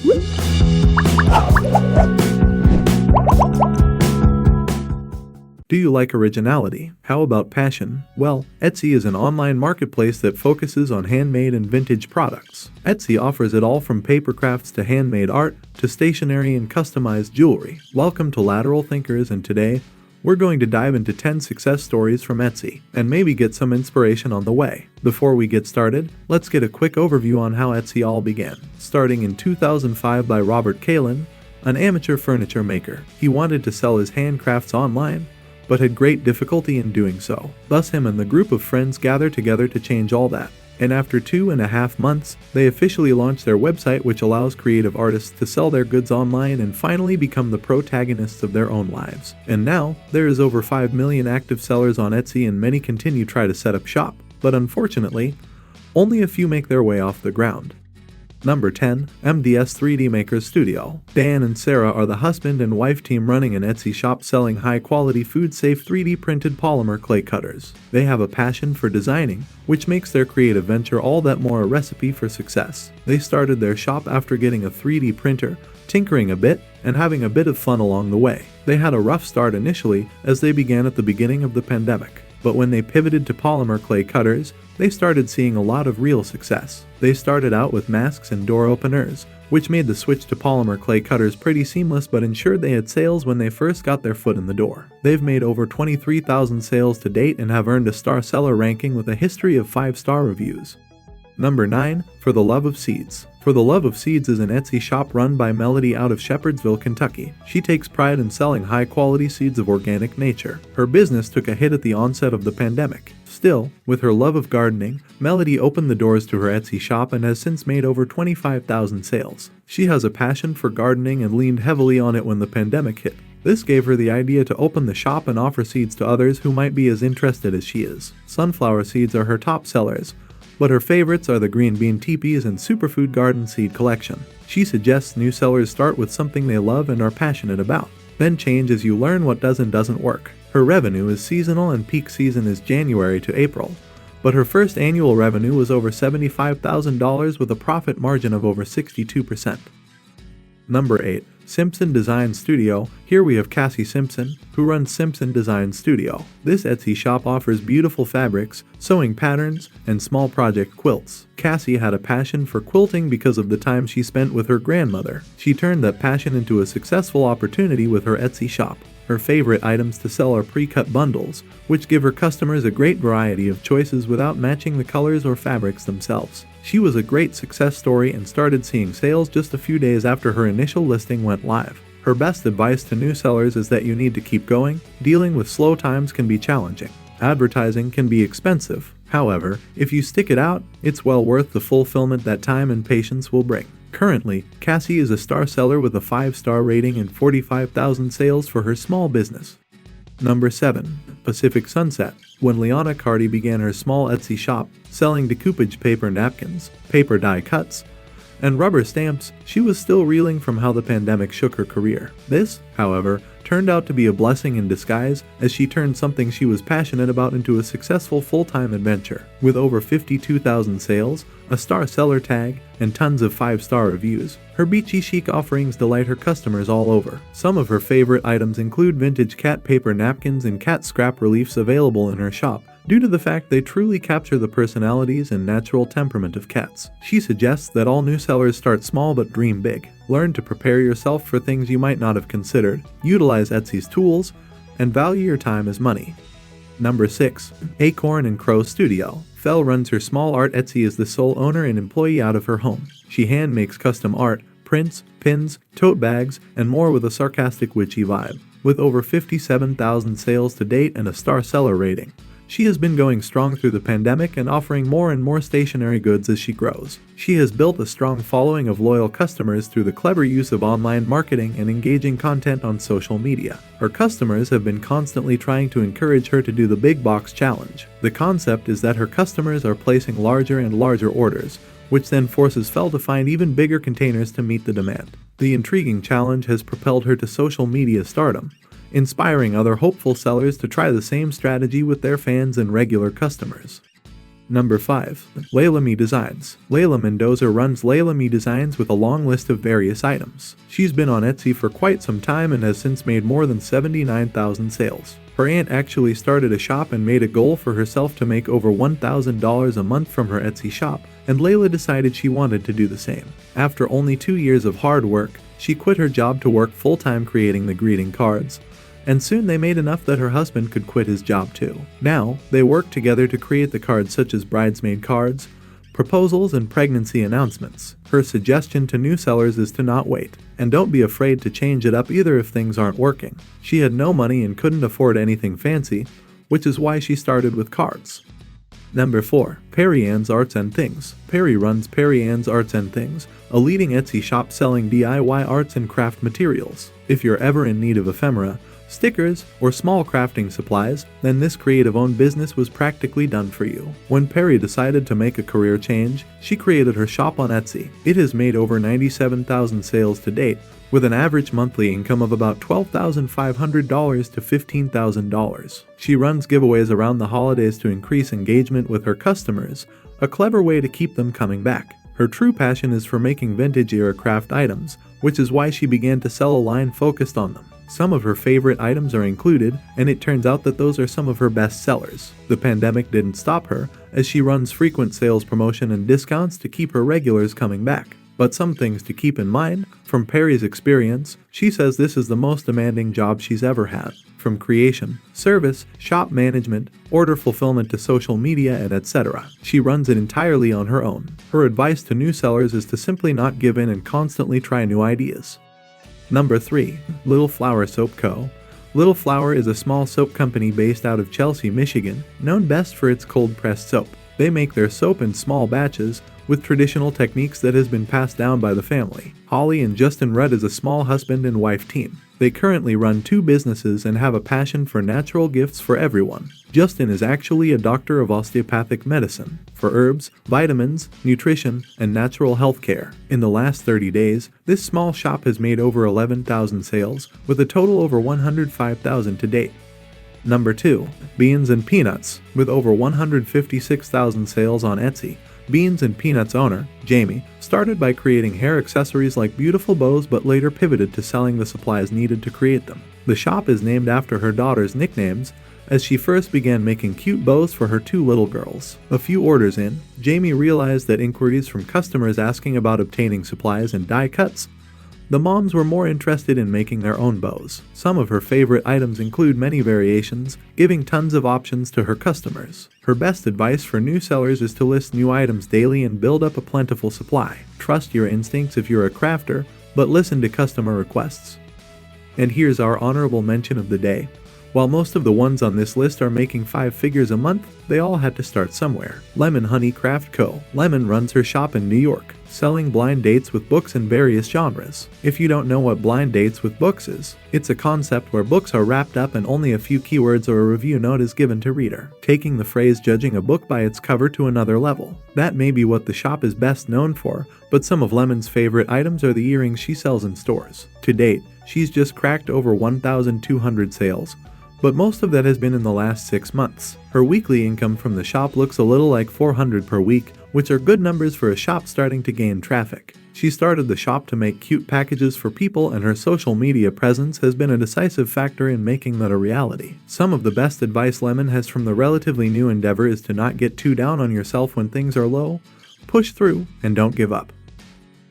Do you like originality? How about passion? Well, Etsy is an online marketplace that focuses on handmade and vintage products. Etsy offers it all from paper crafts to handmade art to stationery and customized jewelry. Welcome to Lateral Thinkers, and today, we're going to dive into 10 success stories from Etsy and maybe get some inspiration on the way. Before we get started, let's get a quick overview on how Etsy all began. Starting in 2005 by Robert Kalin, an amateur furniture maker. He wanted to sell his handcrafts online, but had great difficulty in doing so. Thus him and the group of friends gathered together to change all that. And after 2.5 months, they officially launched their website, which allows creative artists to sell their goods online and finally become the protagonists of their own lives. And now, there is over 5 million active sellers on Etsy, and many continue to try to set up shop, but unfortunately, only a few make their way off the ground. Number 10. MDS 3D Makers Studio. Dan and Sarah are the husband and wife team running an Etsy shop selling high-quality food-safe 3D printed polymer clay cutters. They have a passion for designing, which makes their creative venture all that more a recipe for success. They started their shop after getting a 3D printer, tinkering a bit, and having a bit of fun along the way. They had a rough start initially as they began at the beginning of the pandemic. But when they pivoted to polymer clay cutters, they started seeing a lot of real success. They started out with masks and door openers, which made the switch to polymer clay cutters pretty seamless but ensured they had sales when they first got their foot in the door. They've made over 23,000 sales to date and have earned a star seller ranking with a history of 5-star reviews. Number 9. For the Love of Seeds. For the Love of Seeds is an Etsy shop run by Melody out of Shepherdsville, Kentucky. She takes pride in selling high-quality seeds of organic nature. Her business took a hit at the onset of the pandemic. Still, with her love of gardening, Melody opened the doors to her Etsy shop and has since made over 25,000 sales. She has a passion for gardening and leaned heavily on it when the pandemic hit. This gave her the idea to open the shop and offer seeds to others who might be as interested as she is. Sunflower seeds are her top sellers, but her favorites are the green bean teepees and superfood garden seed collection. She suggests new sellers start with something they love and are passionate about. Then change as you learn what does and doesn't work. Her revenue is seasonal and peak season is January to April, but her first annual revenue was over $75,000 with a profit margin of over 62%. Number 8. Simpson Design Studio. Here we have Cassie Simpson, who runs Simpson Design Studio. This Etsy shop offers beautiful fabrics, sewing patterns, and small project quilts. Cassie had a passion for quilting because of the time she spent with her grandmother. She turned that passion into a successful opportunity with her Etsy shop. Her favorite items to sell are pre-cut bundles, which give her customers a great variety of choices without matching the colors or fabrics themselves. She was a great success story and started seeing sales just a few days after her initial listing went live. Her best advice to new sellers is that you need to keep going. Dealing with slow times can be challenging. Advertising can be expensive. However, if you stick it out, it's well worth the fulfillment that time and patience will bring. Currently, Cassie is a star seller with a 5-star rating and 45,000 sales for her small business. Number 7. Pacific Sunset. When Liana Cardi began her small Etsy shop, selling decoupage paper napkins, paper die cuts, and rubber stamps, she was still reeling from how the pandemic shook her career. This, however, turned out to be a blessing in disguise as she turned something she was passionate about into a successful full-time adventure. With over 52,000 sales, a star seller tag, and tons of 5-star reviews, her beachy chic offerings delight her customers all over. Some of her favorite items include vintage cat paper napkins and cat scrap reliefs available in her shop, due to the fact they truly capture the personalities and natural temperament of cats. She suggests that all new sellers start small but dream big. Learn to prepare yourself for things you might not have considered, utilize Etsy's tools, and value your time as money. Number 6. Acorn and Crow Studio. Fel runs her small art Etsy as the sole owner and employee out of her home. She hand makes custom art, prints, pins, tote bags, and more with a sarcastic witchy vibe. With over 57,000 sales to date and a star seller rating, she has been going strong through the pandemic and offering more and more stationery goods as she grows. She has built a strong following of loyal customers through the clever use of online marketing and engaging content on social media. Her customers have been constantly trying to encourage her to do the big box challenge. The concept is that her customers are placing larger and larger orders, which then forces Fel to find even bigger containers to meet the demand. The intriguing challenge has propelled her to social media stardom, inspiring other hopeful sellers to try the same strategy with their fans and regular customers. Number 5. Layla Me Designs. Layla Mendoza runs Layla Me Designs with a long list of various items. She's been on Etsy for quite some time and has since made more than 79,000 sales. Her aunt actually started a shop and made a goal for herself to make over $1,000 a month from her Etsy shop, and Layla decided she wanted to do the same. After only 2 years of hard work, she quit her job to work full-time creating the greeting cards, and soon they made enough that her husband could quit his job too. Now, they work together to create the cards such as bridesmaid cards, proposals, and pregnancy announcements. Her suggestion to new sellers is to not wait, and don't be afraid to change it up either if things aren't working. She had no money and couldn't afford anything fancy, which is why she started with cards. Number 4. Perry Ann's Arts and Things. Perry runs Perry Ann's Arts and Things, a leading Etsy shop selling DIY arts and craft materials. If you're ever in need of ephemera, stickers, or small crafting supplies, then this creative-owned business was practically done for you. When Perry decided to make a career change, she created her shop on Etsy. It has made over 97,000 sales to date, with an average monthly income of about $12,500 to $15,000. She runs giveaways around the holidays to increase engagement with her customers, a clever way to keep them coming back. Her true passion is for making vintage-era craft items, which is why she began to sell a line focused on them. Some of her favorite items are included, and it turns out that those are some of her best sellers. The pandemic didn't stop her, as she runs frequent sales promotion and discounts to keep her regulars coming back. But some things to keep in mind, from Perry's experience, she says this is the most demanding job she's ever had. From creation, service, shop management, order fulfillment to social media and etc. She runs it entirely on her own. Her advice to new sellers is to simply not give in and constantly try new ideas. Number 3. Little Flower Soap Co. Little Flower is a small soap company based out of Chelsea, Michigan, known best for its cold-pressed soap. They make their soap in small batches, with traditional techniques that has been passed down by the family. Holly and Justin Rudd is a small husband and wife team. They currently run 2 businesses and have a passion for natural gifts for everyone. Justin is actually a doctor of osteopathic medicine, for herbs, vitamins, nutrition, and natural health care. In the last 30 days, this small shop has made over 11,000 sales, with a total over 105,000 to date. Number 2. Beans and Peanuts. With over 156,000 sales on Etsy, Beans and Peanuts owner, Jamie, started by creating hair accessories like beautiful bows but later pivoted to selling the supplies needed to create them. The shop is named after her daughter's nicknames, as she first began making cute bows for her 2 little girls. A few orders in, Jamie realized that inquiries from customers asking about obtaining supplies and die cuts, the moms were more interested in making their own bows. Some of her favorite items include many variations, giving tons of options to her customers. Her best advice for new sellers is to list new items daily and build up a plentiful supply. Trust your instincts if you're a crafter, but listen to customer requests. And here's our honorable mention of the day. While most of the ones on this list are making 5 figures a month, they all had to start somewhere. Lemon Honey Craft Co. Lemon runs her shop in New York, selling blind dates with books in various genres. If you don't know what blind dates with books is, it's a concept where books are wrapped up and only a few keywords or a review note is given to reader, taking the phrase judging a book by its cover to another level. That may be what the shop is best known for, but some of Lemon's favorite items are the earrings she sells in stores. To date, she's just cracked over 1,200 sales, but most of that has been in the last 6 months. Her weekly income from the shop looks a little like $400 per week, which are good numbers for a shop starting to gain traffic. She started the shop to make cute packages for people, and her social media presence has been a decisive factor in making that a reality. Some of the best advice Lemon has from the relatively new endeavor is to not get too down on yourself when things are low, push through, and don't give up.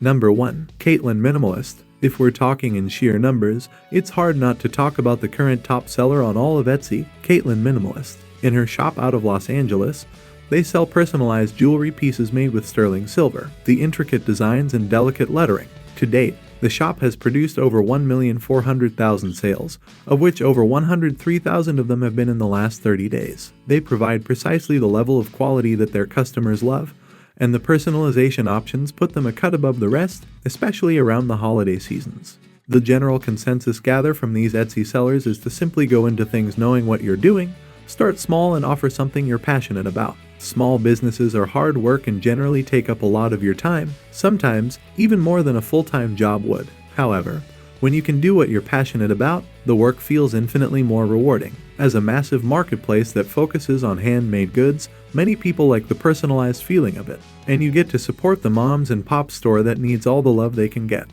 Number 1. Caitlin Minimalist. If we're talking in sheer numbers, it's hard not to talk about the current top seller on all of Etsy, Caitlin Minimalist. In her shop out of Los Angeles, they sell personalized jewelry pieces made with sterling silver, the intricate designs and delicate lettering. To date, the shop has produced over 1,400,000 sales, of which over 103,000 of them have been in the last 30 days. They provide precisely the level of quality that their customers love, and the personalization options put them a cut above the rest, especially around the holiday seasons. The general consensus gathered from these Etsy sellers is to simply go into things knowing what you're doing, start small and offer something you're passionate about. Small businesses are hard work and generally take up a lot of your time, sometimes even more than a full-time job would. However, when you can do what you're passionate about, the work feels infinitely more rewarding. As a massive marketplace that focuses on handmade goods, Many people like the personalized feeling of it, and you get to support the moms and pop store that needs all the love they can get.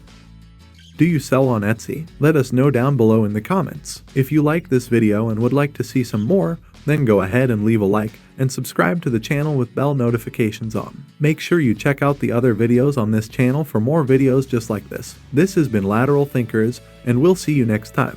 Do you sell on Etsy? Let us know down below in the comments. If you liked this video and would like to see some more, then go ahead and leave a like and subscribe to the channel with bell notifications on. Make sure you check out the other videos on this channel for more videos just like this. This has been Lateral Thinkers, and we'll see you next time.